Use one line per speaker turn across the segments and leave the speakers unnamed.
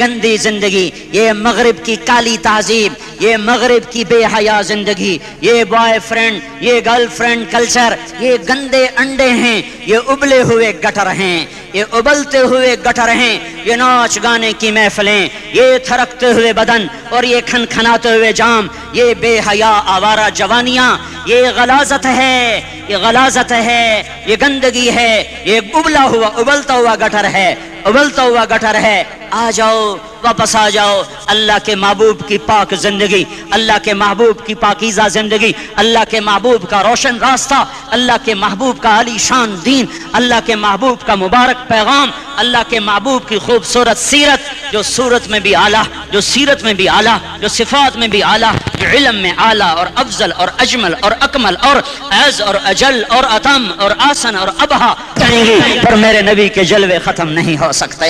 گندی زندگی، یہ مغرب کی کالی تہذیب، یہ مغرب کی بے حیا زندگی، یہ بوائے فرینڈ، یہ گرل فرینڈ کلچر، یہ گندے انڈے ہیں، یہ ابلے ہوئے گٹر ہیں، یہ ابلتے ہوئے گٹر ہیں، یہ ناچ گانے کی محفلیں، یہ تھرکتے ہوئے بدن اور یہ کھنکھناتے ہوئے جام، یہ بے حیا آوارہ جوانیاں، یہ غلاظت ہے، یہ غلاظت ہے، یہ گندگی ہے، یہ ابلتا ہوا گٹر ہے، ابلتا ہوا گٹر ہے۔ آ جاؤ، واپس آ جاؤ اللہ کے محبوب کی پاک زندگی، اللہ کے محبوب کی پاکیزہ زندگی، اللہ کے محبوب کا روشن راستہ، اللہ کے محبوب کا عالی شان دین، اللہ کے محبوب کا مبارک پیغام، اللہ کے محبوب کی خوبصورت سیرت، جو صورت میں بھی اعلیٰ، جو سیرت میں بھی اعلیٰ، جو صفات میں بھی اعلیٰ، جو علم میں اعلیٰ اور افضل اور اجمل اور اکمل اور اعز اور اجل اور اتم اور آسن اور ابہا کہیں گی، پر میرے نبی کے جلوے ختم نہیں ہو سکتے۔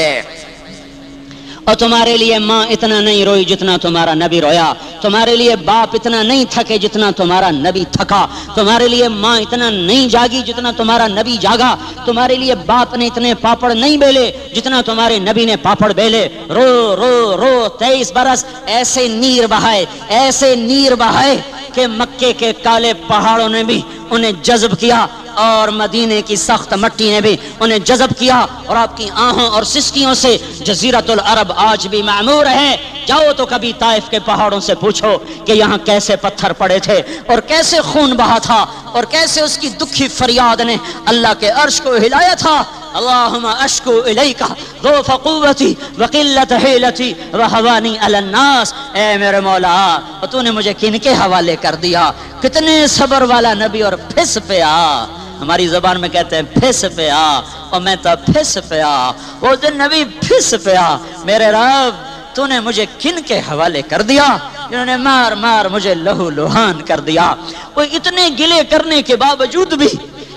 اور تمہارے لیے ماں اتنا نہیں روئی جتنا تمہارا نبی رویا، تمہارے لیے باپ اتنا نہیں تھکے جتنا تمہارا نبی تھکا، تمہارے لیے ماں اتنا نہیں جاگی جتنا تمہارا نبی جاگا، تمہارے لیے باپ نے اتنے پاپڑ نہیں بیلے جتنا تمہارے نبی نے پاپڑ بیلے۔ رو رو رو 23 برس ایسے نیر بہائے، ایسے نیر بہائے کہ مکے کے کالے پہاڑوں نے بھی انہیں جذب کیا اور مدینے کی سخت مٹی نے بھی انہیں جذب کیا، اور آپ کی آہوں اور سسکیوں سے جزیرۃ العرب آج بھی معمور ہے۔ جاؤ تو کبھی طائف کے پہاڑوں سے پوچھو کہ یہاں کیسے پتھر پڑے تھے اور کیسے خون بہا تھا اور کیسے اس کی دکھی فریاد نے اللہ کے عرش کو ہلایا تھا۔ اللہم اشکو الیک ضعف قوتی وقلت حیلتی وہوانی علی الناس، اے میرے مولا تو نے مجھے کن کے حوالے کر دیا، کتنے صبر والا نبی، اور پھس پہ آ، ہماری زبان میں کہتے ہیں پھس پہ آ، اور میں تو پھس پہ آ، وہ دن نبی پھس پہ آ، میرے رب تو نے مجھے کن کے حوالے کر دیا جنہوں نے مار مار مجھے لہو لہان کر دیا۔ وہ اتنے گلے کرنے کے باوجود بھی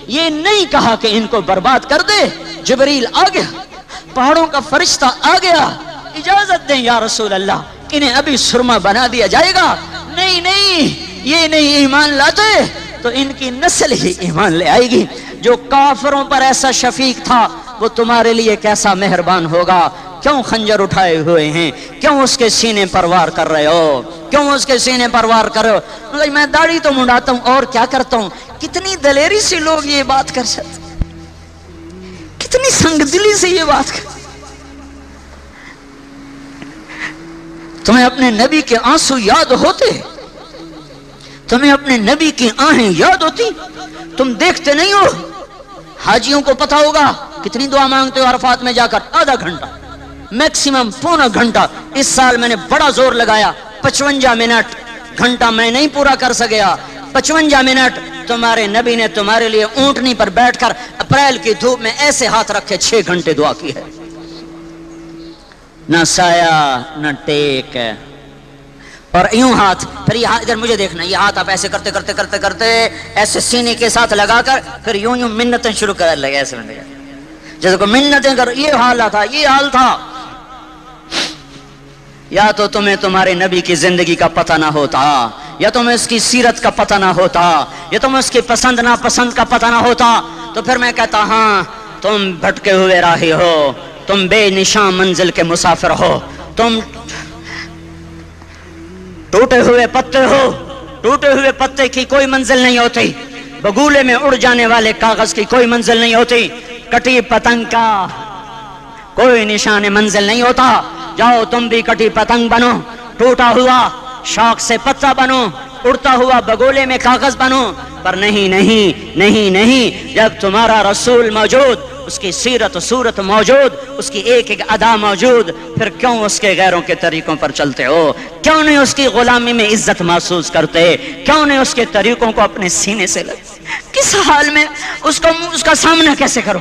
یہ نہیں کہا کہ ان کو برباد کر دے۔ جبریل آ گیا، پہاڑوں کا فرشتہ آ گیا، اجازت دیں یا رسول اللہ، انہیں ابھی سرما بنا دیا جائے گا؟ نہیں نہیں، یہ نہیں ایمان لاتے تو ان کی نسل ہی ایمان لے آئے گی۔ جو کافروں پر ایسا شفیق تھا وہ تمہارے لیے کیسا مہربان ہوگا۔ کیوں خنجر اٹھائے ہوئے ہیں؟ کیوں اس کے سینے پر وار کر رہے ہو؟ کیوں اس کے سینے پر وار کر رہے ہو؟ میں داڑھی تو منڈاتا ہوں اور کیا کرتا ہوں۔ کتنی دلیری سے لوگ یہ بات کر سکتے، کتنی سنگ دلی سے یہ بات کر۔ تمہیں اپنے نبی کے آنسو یاد ہوتے؟ تمہیں اپنے نبی کی آہیں یاد ہوتی؟ تم دیکھتے نہیں ہو؟ حاجیوں کو پتا ہوگا کتنی دعا مانگتے ہو عرفات میں جا کر؟ آدھا گھنٹہ، میکسیمم پونا گھنٹہ۔ اس سال میں نے بڑا زور لگایا، 55 منٹ، گھنٹہ میں نہیں پورا کر سکیا، 55 منٹ تمہارے نبی نے تمہارے لیے اونٹنی پر بیٹھ کر اپریل کی دھوپ میں ایسے ہاتھ رکھے 6 گھنٹے دعا کی ہے۔ نہ سایہ نہ ٹیک، اور یوں ہاتھ، پھر یہ ادھر مجھے دیکھنا، یہ ہاتھ آپ ایسے کرتے کرتے کرتے کرتے ایسے سینے کے ساتھ لگا کر پھر یوں یوں منتیں شروع کر لگے، ایسے جیسے کو منتیں کر۔ یہ حال تھا، یہ حال تھا۔ یا تو تمہیں تمہارے نبی کی زندگی کا پتہ نہ ہوتا، یا تمہیں اس کی سیرت کا پتہ نہ ہوتا، یا تمہیں اس کی پسند ناپسند کا پتہ نہ ہوتا، تو پھر میں کہتا ہاں تم بھٹکے ہوئے راہی ہو، تم بے نشان منزل کے مسافر ہو، تم ٹوٹے ہوئے پتے ہو۔ ٹوٹے ہوئے پتے کی کوئی منزل نہیں ہوتی، بگولے میں اڑ جانے والے کاغذ کی کوئی منزل نہیں ہوتی، کٹی پتنگ کا کوئی نشان منزل نہیں ہوتا۔ جاؤ تم بھی کٹی پتنگ بنو، ٹوٹا ہوا شاخ سے پتا بنو، اڑتا ہوا بگولے میں کاغذ بنو، پر نہیں نہیں نہیں نہیں، جب تمہارا رسول موجود، اس کی سیرت و صورت موجود، اس کی ایک ایک ادا موجود، پھر کیوں اس کے غیروں کے طریقوں پر چلتے ہو؟ کیوں نہیں اس کی غلامی میں عزت محسوس کرتے؟ کیوں نہیں اس کے طریقوں کو اپنے سینے سے لگتے؟ کس حال میں اس کا سامنا کیسے کرو؟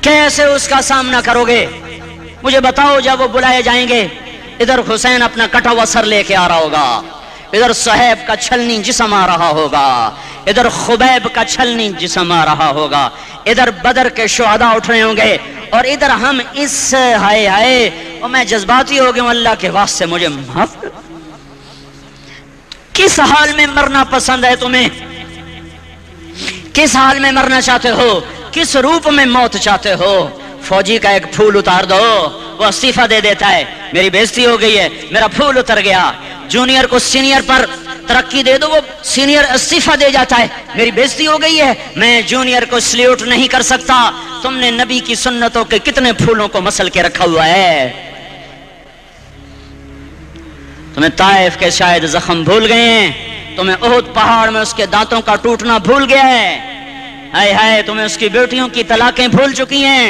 کیسے اس کا سامنا کرو گے؟ مجھے بتاؤ، جب وہ بلائے جائیں گے، ادھر حسین اپنا کٹا ہوا سر لے کے آ رہا ہوگا، ادھر صہیب کا چھلنی جسم آ رہا ہوگا، ادھر خبیب کا چھلنی جسم آ رہا ہوگا، ادھر بدر کے شہداء اٹھ رہے ہوں گے، اور ادھر ہم اس ہائے ہائے، اور میں جذباتی ہو گیا ہوں، اللہ کے واسطے مجھے معاف کر۔ کس حال میں مرنا پسند ہے تمہیں؟ کس حال میں مرنا چاہتے ہو؟ کس روپ میں موت چاہتے ہو؟ فوجی کا ایک پھول اتار دو، वो इस्तीफा दे देता है, मेरी बेइज्जती हो गई है, मेरा फूल उतर गया। जूनियर को सीनियर पर तरक्की दे दो, वो सीनियर इस्तीफा दे जाता है, मेरी बेइज्जती हो गई है, मैं जूनियर को सल्यूट नहीं कर सकता। तुमने नबी की सुन्नतों के कितने फूलों को मसल के रखा हुआ है। तुम्हें ताइफ के शायद जख्म भूल गए हैं, तुम्हें ओहद पहाड़ में उसके दांतों का टूटना भूल गया है, हाय हाय तुम्हें उसकी बेटियों की तलाकें भूल चुकी हैं,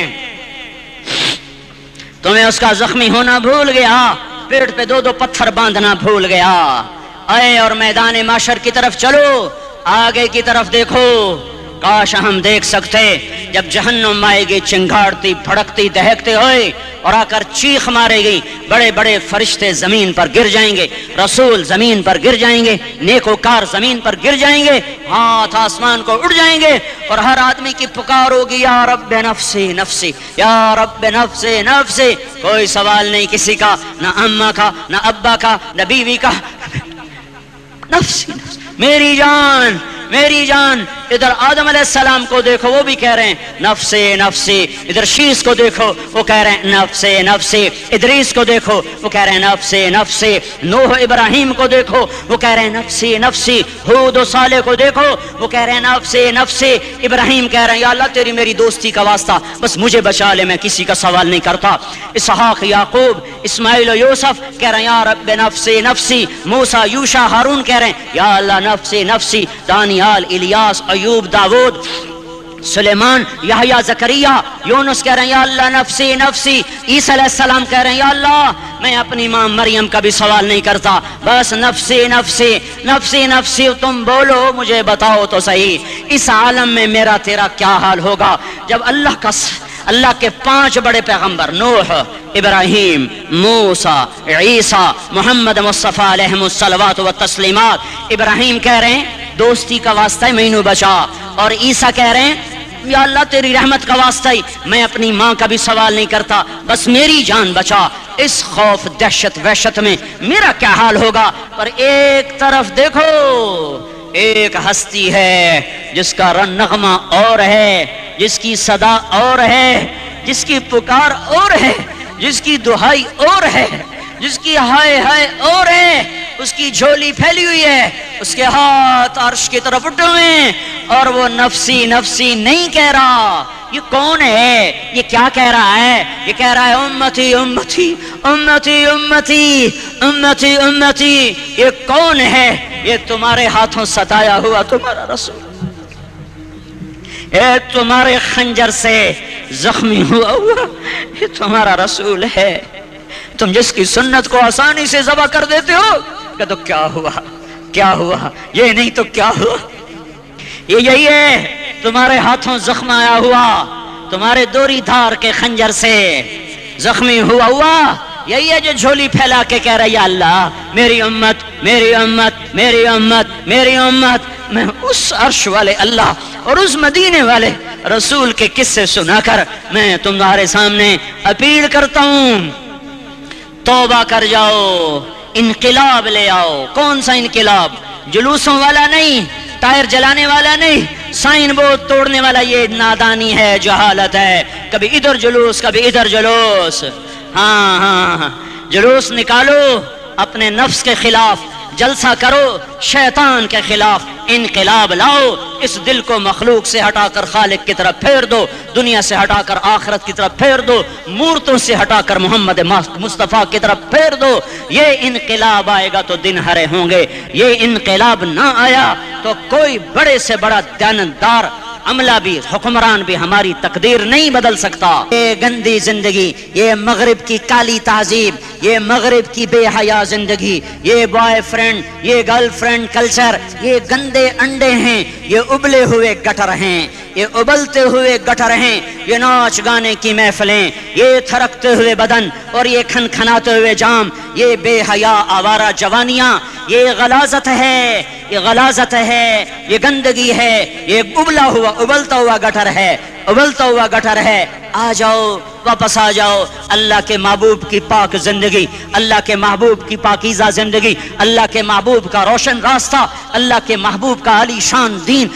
तुम्हें उसका जख्मी होना भूल गया, पेट पे दो दो पत्थर बांधना भूल गया। आए और मैदान माशर की तरफ चलो, आगे की तरफ देखो। काश हम देख सकते जब जहन्नुम आएगी चिंगारती भड़कती दहकते हुए और आकर चीख मारेगी, बड़े बड़े फरिश्ते जमीन पर गिर जाएंगे, रसूल जमीन पर गिर जाएंगे, नेकोकार जमीन पर गिर जाएंगे, हाथ आसमान को उड़ जाएंगे और हर आदमी की पुकार होगी, या रब्बे नफ्सी नफ्सी, या रब्बे नफ्सी नफ्सी। कोई सवाल नहीं किसी का, ना अम्मा का, ना अब्बा का, ना बीवी का, नफ्सी नफ्सी, मेरी जान मेरी जान। इधर आदम अलैहिस्सलाम को देखो, वो भी कह रहे हैं नफ्से नफ्से, इधर शीस को देखो वो कह रहे हैं नफ्से नफ्से, इदरीस को देखो वो कह रहे हैं नफ्से नफ्से, नूह इब्राहिम को देखो वो कह रहे हैं नफ्से नफ्से, हूद और सालेह को देखो वो कह रहे हैं नफ्से नफ्से। इब्राहिम कह रहे हैं या अल्लाह तेरी मेरी दोस्ती का वास्ता, बस मुझे बचा ले, मैं किसी का सवाल नहीं करता। इसहाक याकूब इस्माइल और यूसुफ कह रहे हैं या रब्बे नफ्से नफ्सी। मूसा यूशा हारून कह रहे हैं या अल्लाह नफ्से नफ्सी। दानियाल इलियास अयूब दाऊद सुलेमान यहया जकरिया यूनुस कह रहे हैं या अल्लाह नफ्सी नफ्सी। ईसा अलैहिस्सलाम कह रहे हैं या अल्लाह मैं अपनी मां मरियम का भी सवाल नहीं करता, बस नफ्सी नफ्सी नफ्सी नफ्सी। तुम बोलो मुझे बताओ तो सही, इस आलम में मेरा तेरा क्या हाल होगा जब अल्लाह के 5 बड़े पैगंबर नूह इब्राहिम मूसा ईसा मोहम्मद मुस्तफ़ा अलैहिस्सलातो व तस्लीमात। इब्राहिम कह रहे हैं दोस्ती का वास्ता है मैनू बचा, और ईसा कह रहे हैं या अल्लाह तेरी रहमत का वास्ता ही मैं अपनी माँ का भी सवाल नहीं करता, बस मेरी जान बचा। इस खौफ दहशत वहशत में मेरा क्या हाल होगा। पर एक तरफ देखो, एक हस्ती है जिसका नगमा और है, जिसकी सदा और है, जिसकी पुकार और है, जिसकी दुहाई और है, जिसकी हाय हाय और है। उसकी झोली फैली हुई है, उसके हाथ अर्श की तरफ उठे हुए हैं और वो नफ्सी नफ्सी नहीं कह रहा। ये कौन है, ये क्या कह रहा है? ये कह रहा है उम्मती उम्मती उम्मती उम्मती उम्मती उम्मती। ये कौन है? ये तुम्हारे हाथों सताया हुआ तुम्हारा रसूल, ये तुम्हारे खंजर से जख्मी हुआ ये तुम्हारा रसूल है। तुम जिसकी सुन्नत को आसानी से ज़बह कर देते हो, कि तो क्या हुआ क्या हुआ, ये नहीं तो क्या हुआ। ये यही है तुम्हारे हाथों जख्म आया हुआ, तुम्हारे दोरी धार के खंजर से जख्मी हुआ यही है जो झोली फैला के कह रहा है या अल्लाह मेरी उम्मत मेरी उम्मत मेरी उम्मत मेरी उम्मत। मैं उस अर्श वाले अल्लाह और उस मदीने वाले रसूल के किस्से सुनाकर मैं तुम्हारे सामने अपील करता हूं, तौबा कर जाओ, इनकिलाब ले आओ। कौन सा इनकिलाब? जुलूसों वाला नहीं, टायर जलाने वाला नहीं, साइन बोर्ड तोड़ने वाला। ये नादानी है, जहालत है। कभी इधर जुलूस कभी इधर जुलूस। हाँ हाँ, जुलूस निकालो अपने नफ्स के खिलाफ, जलसा करो शैतान के खिलाफ, इनकलाब लाओ। इस दिल को मखलूक से हटाकर खालिक की तरफ फेर दो, दुनिया से हटाकर आखिरत की तरफ फेर दो, मूर्तों से हटाकर मोहम्मद मुस्तफ़ा की तरफ फेर दो। ये इनकलाब आएगा तो दिन हरे होंगे, ये इनकलाब ना आया तो कोई बड़े से बड़ा दयानतदार अमला भी हुक्मरान भी हमारी तकदीर नहीं बदल सकता। ये गंदी जिंदगी, ये मगरिब की काली तहजीब, ये मगरिब की बेहया जिंदगी, ये बॉयफ्रेंड, ये गर्लफ्रेंड कल्चर, ये गंदे अंडे हैं, ये उबले हुए गटर हैं, ये उबलते हुए गटर हैं, ये नाच गाने की महफिलें, ये थरकते हुए बदन और ये खनखनाते हुए जाम, ये बेहया आवारा जवानियां, ये गलाजत है, ये गलाजत है, ये गंदगी है, ये उबला हुआ उबलता हुआ गटर है, उबलता हुआ गटर है। आ जाओ, वापस आ जाओ अल्लाह के महबूब की पाक जिंदगी, अल्लाह के महबूब की पाकीज़ा जिंदगी, अल्लाह के महबूब का रोशन रास्ता, अल्लाह के महबूब का आलीशान दीन।